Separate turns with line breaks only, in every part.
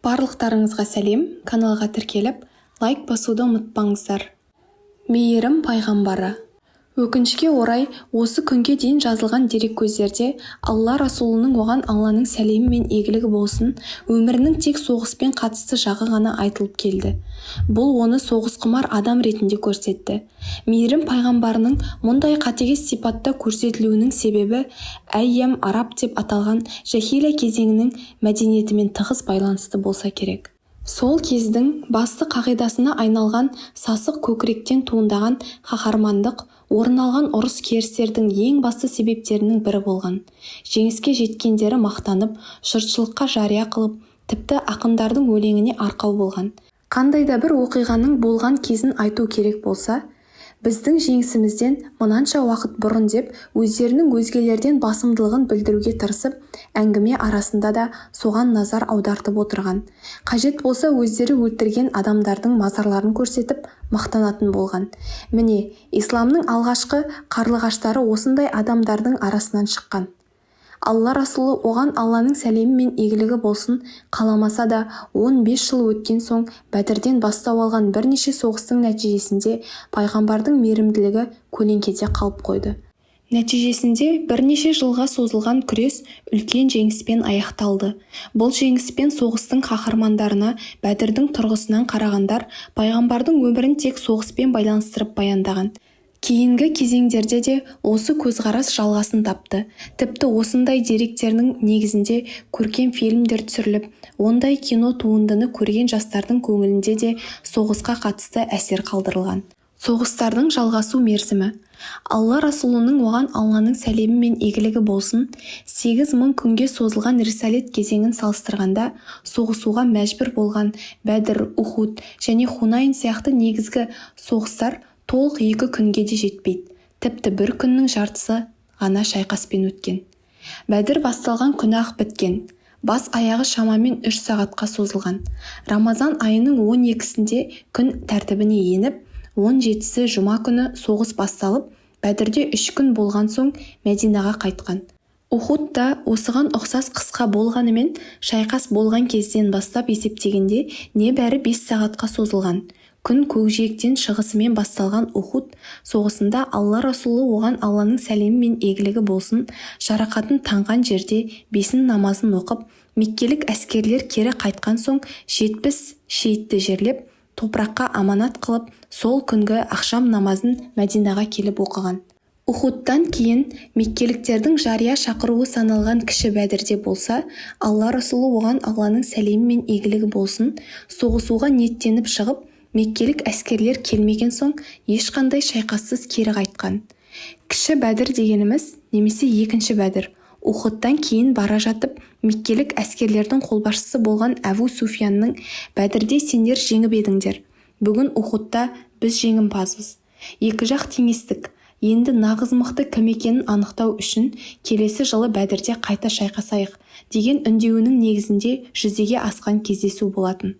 Барлықтарыңызға сәлем, каналға тіркеліп, лайк басуды ұмытпаңыздар. Мейірім пайғамбары. Өкінішке орай, осы күнге дейін жазылған дереккөздерде Алла Расулының оған Алланың сәлемі мен игілігі болсын, өмірінің тек соғыспен қатысты жағы ғана айтылып келді. Бұл оны соғысқұмар адам ретінде көрсетті. Мейірім пайғамбарының мұндай қатыгез сипатта көрсетілуінің себебі әйям араб деп аталған жахилия кезеңінің мәдениетімен тығыз байланысты болса керек. Сол кездің басты қағидасына айналған сасық көкіректен туындаған қаһармандық, орын алған ұрыс керістердің ең басты себептерінің бірі болған. Жеңіске жеткендері мақтанып, жұртшылыққа жария қылып, тіпті ақындардың өлеңіне арқау болған. Қандай да бір оқиғаның болған кезін айту керек болса, біздің жеңісімізден мынанша уақыт бұрын деп өздерінің өзгелерден басымдылығын білдіруге тырысып, әңгіме арасында да соған назар аудартып отырған. Қажет болса өздері өлтірген адамдардың мазарларын көрсетіп мақтанатын болған. Міне, исламның алғашқы қарлығаштары осындай адамдардың арасынан шыққан. Алла Расулы оған Алланың сәлемі мен игілігі болсын қаламаса да 15 жыл өткен соң Бәдірден бастау алған бірнеше соғыстың нәтижесінде пайғамбардың мейірімділігі көлеңкеде қалып қойды. Нәтижесінде бірнеше жылға созылған күрес үлкен жеңіспен аяқталды. Бұл жеңіспен соғыстың қаһармандарына Бәдірдің тұрғысынан қарағандар пайғамбардың өмірін тек соғыспен байланыстырып баяндаған. Кейінгі кезеңдерде де осы көзқарас жалғасын тапты. Тіпті осындай деректердің негізінде көркем фильмдер түсіріліп, ондай кино туындыны көрген жастардың көңілінде де соғысқа қатысты әсер қалдырылған. Соғыстардың жалғасу мерзімі. Алла Расулының оған Алланың сәлемі мен игілігі болсын 8000 күнге созылған рисалет кезеңін салыстырғанда соғысуға мәжбүр болған Бәдір, Ухуд және Хунайн сияқты негізгі соғыстар толық 2 күнге де жетпейді. Тіпті 1 күннің жартысы ғана шайқаспен өткен. Бәдір басталған күні-ақ біткен. Бас аяғы шамамен 3 сағатқа созылған. Рамазан айының 12-сінде күн тәртібіне еніп, 17-сі жұма күні соғыс басталып, Бәдірде 3 күн болған соң Мәдинаға қайтқан. Ухуд да осыған ұқсас қысқа болғанымен, шайқас болған кезден бастап есептегенде небәрі 5 сағатқа созылған. Күн көкжиектен шығысымен басталған Ухуд соғысында Алла Расулы оған Алланың сәлемі мен игілігі болсын жарақатын таңған жерде 5 намазын оқып, меккелік әскерлер кері қайтқан соң 70 шейітті жерлеп, топыраққа аманат қылып, сол күнгі ақшам намазын Мәдинаға келіп оқыған. Ухудтан кейін меккеліктердің жария шақыруы саналған кіші Бәдірде болса, Алла Расулы оған Алланың сәлемі мен игілігі болсын соғысуға ниеттеніп шығып, меккелік әскерлер келмеген соң ешқандай шайқассыз кері қайтқан. Кіші Бәдір дегеніміз немесе екінші Бәдір. Ухудтан кейін бара жатып, меккелік әскерлердің қолбасшысы болған Әбу Суфьянның Бәдірде сендер жеңіп едіңдер. Бүгін Ухудта біз жеңімпазбыз. Екі жақ теңестік. Енді нағыз мықты кім екенін анықтау үшін келесі жылы Бәдірде қайта шайқасайық деген үндеуінің негізінде жүзеге асқан кездесу болатын.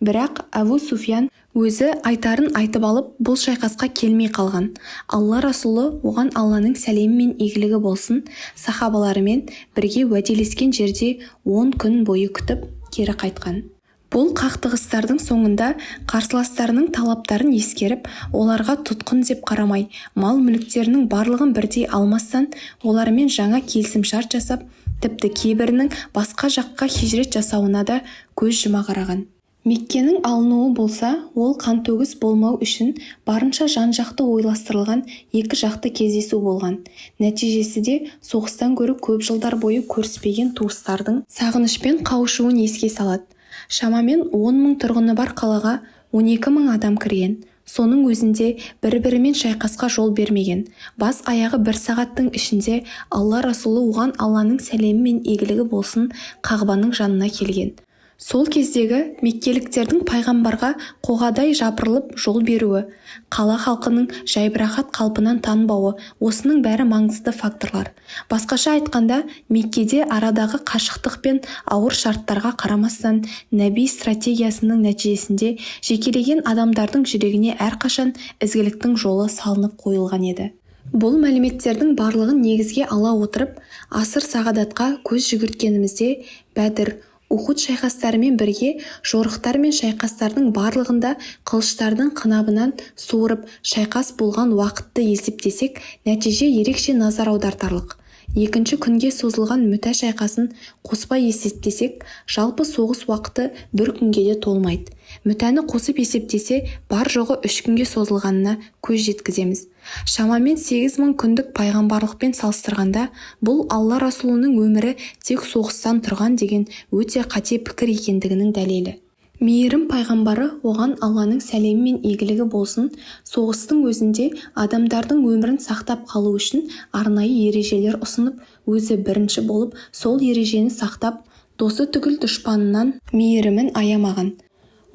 Бірақ Әбу Суфьян өзі айтарын айтып алып, бұл шайқасқа келмей қалған. Алла Расулы оған Алланың сәлемі мен игілігі болсын сахабаларымен бірге уәделескен жерде 10 күн бойы күтіп кері қайтқан. Бұл қақтығыстардың соңында қарсыластарының талаптарын ескеріп, оларға тұтқын деп қарамай, мал-мүліктерінің барлығын бірдей алмастан, олармен жаңа келісімшарт жасап, тіпті кейбірінің басқа жаққа хижрет жасауына да көз жұма қараған. Меккенің алынуы болса, ол қантөгіс болмау үшін барынша жан-жақты ойластырылған 2 жақты кездесу болған. Нәтижесі де соғыстан гөрі көп жылдар бойы көріспеген туыстардың сағынышпен қауышуын еске салады. Шамамен 10 мың тұрғыны бар қалаға 12 мың адам кірген. Соның өзінде бір-бірімен шайқасқа жол бермеген. Бас аяғы 1 сағаттың ішінде Алла Расулы оған Алланың сәлемі мен игілігі болсын Қағбаның жанына келген. Сол кездегі меккеліктердің пайғамбарға қоғадай жапырылып жол беруі, қала халқының жайбырақат қалпынан танбауы, осының бәрі маңызды факторлар. Басқаша айтқанда, Меккеде арадағы қашықтық пен ауыр шарттарға қарамастан, Нәби стратегиясының нәтижесінде жекелеген адамдардың жүрегіне әрқашан ізгіліктің жолы салынып қойылған еді. Бұл мәліметтердің барлығын негізге ала отырып, асыр сағадатқа көз жүгірткенімізде Бәдір, Ухуд шайқастарымен бірге жорықтар мен шайқастардың барлығында қылыштардың қынабынан суырып шайқас болған уақытты есептесек, нәтиже ерекше назар аудартарлық. Екінші күнге созылған Мүта шайқасын қоспай есептесек, жалпы соғыс уақыты бір күнге де толмайды. Мүтәні қосып есептесе, бар жоғы 3 күнге созылғанына көз жеткіземіз. Шамамен 8000 күндік пайғамбарлықпен салыстырғанда, бұл Алла Расулының өмірі тек соғыстан тұрған деген өте қате пікір екендігінің дәлелі. Мейірім пайғамбары, оған Алланың сәлемі мен игілігі болсын, соғыстың өзінде адамдардың өмірін сақтап қалу үшін арнайы ережелер ұсынып, өзі бірінші болып сол ережені сақтап, досы түгіл дұшпанынан мейірімін аямаған.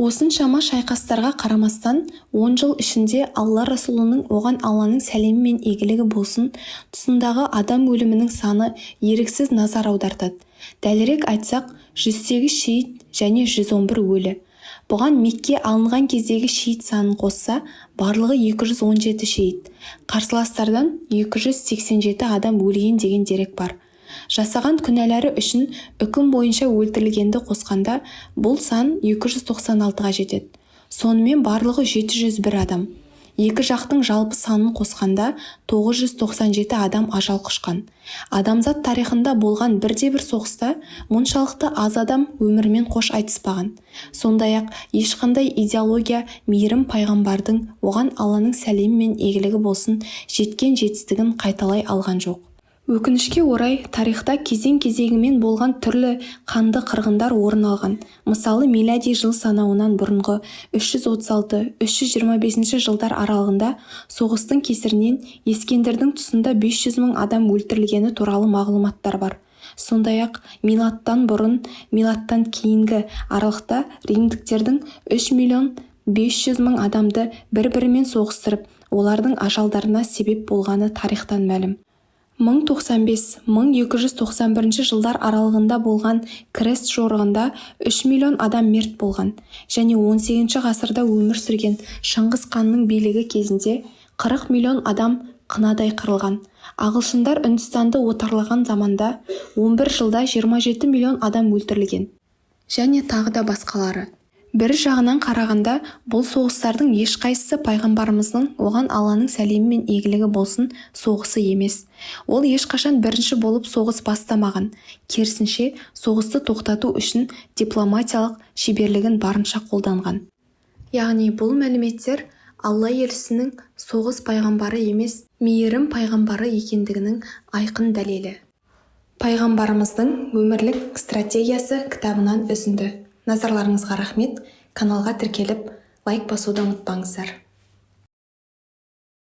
Осыншама шайқастарға қарамастан, 10 жыл ішінде Алла Расулының, оған Алланың сәлемі мен игілігі болсын, тұсындағы адам өлімінің саны еріксіз назар аудартады. Дәлірек айтсақ, 108 шейіт және 111 өлі. Бұған Мекке алынған кездегі шейіт санын қосса, барлығы 217 шейіт. Қарсыластардан 287 адам өлген деген дерек бар. Жасаған күнәлары үшін үкім бойынша өлтірілгенді қосқанда, бұл сан 296-ға жетеді. Сонымен барлығы 701 адам. Екі жақтың жалпы санын қосқанда 997 адам ажал құшқан. Адамзат тарихында болған бірде-бір соғыста мұншалықты аз адам өмірмен қош айтыспаған. Сондай-ақ ешқандай идеология мейірім пайғамбардың, оған Алланың сәлемі мен игілігі болсын, жеткен жетістігін қайталай алған жоқ. Өкінішке орай, тарихта кезең-кезеңімен болған түрлі қанды қырғындар орын алған. Мысалы, милади жыл санауынан бұрынғы 336-325 жылдар аралығында соғыстың кесірінен Ескендірдің тұсында 500 мың адам өлтірілгені туралы мағлұматтар бар. Сондай-ақ, милаттан бұрын, милаттан кейінгі аралықта римдіктердің 3.500.000 адамды бір-бірімен соғыстырып, олардың ажалдарына себеп болғаны тарихтан мәлім. 1095-1291 жылдар аралығында болған Крест жорығында 3 миллион адам мерт болған және 18 ғасырда өмір сүрген Шыңғыс ханның билігі кезінде 40 миллион адам қынадай қырылған. Ағылшындар Үндістанды отарлаған заманда 11 жылда 27 миллион адам өлтірілген және тағы да басқалары. Бір жағынан қарағанда, бұл соғыстардың ешқайсысы пайғамбарымыздың, оған Алланың сәлемі мен игілігі болсын, соғысы емес. Ол ешқашан бірінші болып соғыс бастамаған. Керісінше, соғысты тоқтату үшін дипломатиялық шеберлігін барынша қолданған. Яғни бұл мәліметтер Алла елшісінің соғыс пайғамбары емес, мейірім пайғамбары екендігінің айқын дәлелі. Пайғамбарымыздың өмірлік стратегиясы кітабынан үзінді. Назарларыңызға рахмет. Каналға тіркеліп, лайк басуды ұмытпаңыздар.